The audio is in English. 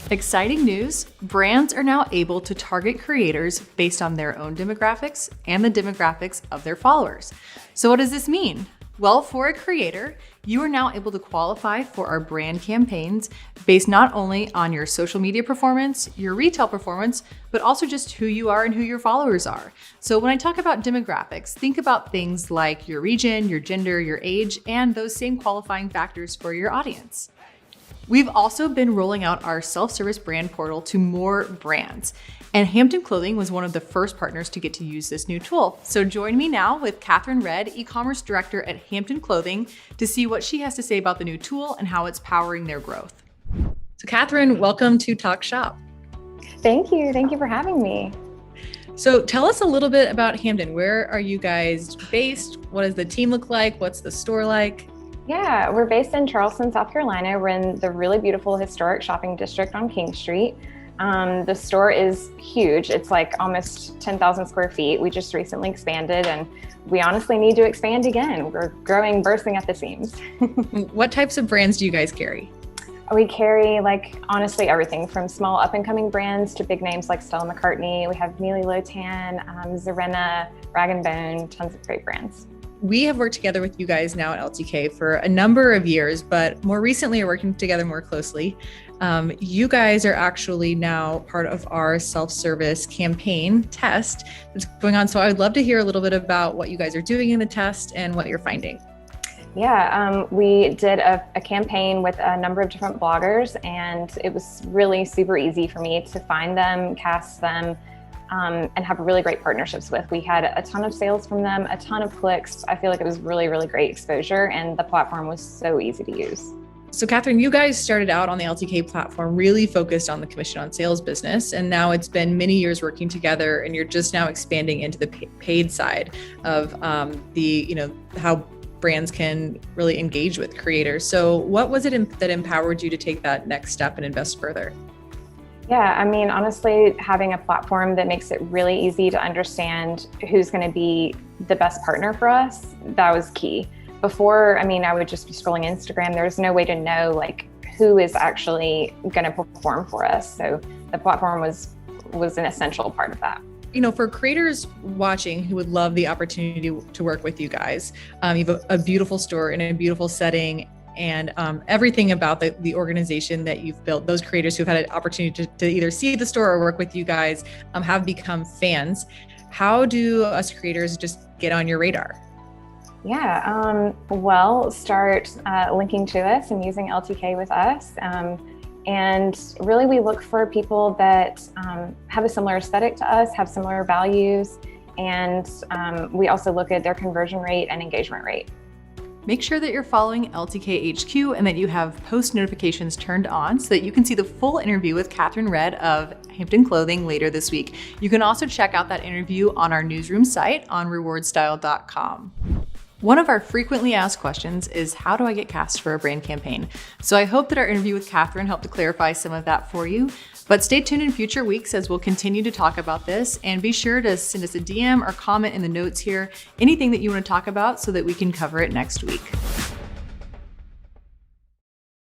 Exciting news! Brands are now able to target creators based on their own demographics and the demographics of their followers. So what does this mean? Well, for a creator, you are now able to qualify for our brand campaigns based not only on your social media performance, your retail performance, but also just who you are and who your followers are. So when I talk about demographics, think about things like your region, your gender, your age, and those same qualifying factors for your audience. We've also been rolling out our self-service brand portal to more brands, and Hampden Clothing was one of the first partners to get to use this new tool. So join me now with Katherine Redd, e-commerce director at Hampden Clothing, to see what she has to say about the new tool and how it's powering their growth. So Katherine, welcome to Talk Shop. Thank you. Thank you for having me. So tell us a little bit about Hampden. Where are you guys based? What does the team look like? What's the store like? Yeah, we're based in Charleston, South Carolina. We're in the really beautiful historic shopping district on King Street. The store is huge. It's like almost 10,000 square feet. We just recently expanded and we honestly need to expand again. We're growing, bursting at the seams. What types of brands do you guys carry? We carry honestly everything from small up and coming brands to big names like Stella McCartney. We have Mealy Lotan, Zarena, Rag & Bone, tons of great brands. We have worked together with you guys now at LTK for a number of years, but more recently are working together more closely. You guys are actually now part of our self-service campaign test that's going on. So I would love to hear a little bit about what you guys are doing in the test and what you're finding. Yeah, we did a campaign with a number of different bloggers, and it was really super easy for me to find them, cast them, and have really great partnerships with. We had a ton of sales from them, a ton of clicks. I feel like it was really, really great exposure, and the platform was so easy to use. So Katherine, you guys started out on the LTK platform really focused on the commission on sales business, and now it's been many years working together, and you're just now expanding into the paid side of how brands can really engage with creators. So what was it that empowered you to take that next step and invest further? Yeah, I mean, honestly, having a platform that makes it really easy to understand who's going to be the best partner for us, that was key. Before, I would just be scrolling Instagram. There's no way to know who is actually going to perform for us. So the platform was an essential part of that. For creators watching who would love the opportunity to work with you guys, you have a beautiful store in a beautiful setting, and everything about the organization that you've built. Those creators who've had an opportunity to either see the store or work with you guys have become fans. How do us creators just get on your radar? Yeah, start linking to us and using LTK with us. And really we look for people that have a similar aesthetic to us, have similar values, and we also look at their conversion rate and engagement rate. Make sure that you're following LTK HQ and that you have post notifications turned on so that you can see the full interview with Katherine Redd of Hampden Clothing later this week. You can also check out that interview on our newsroom site on rewardstyle.com. One of our frequently asked questions is, how do I get cast for a brand campaign? So I hope that our interview with Katherine helped to clarify some of that for you. But stay tuned in future weeks as we'll continue to talk about this, and be sure to send us a DM or comment in the notes here, anything that you want to talk about so that we can cover it next week.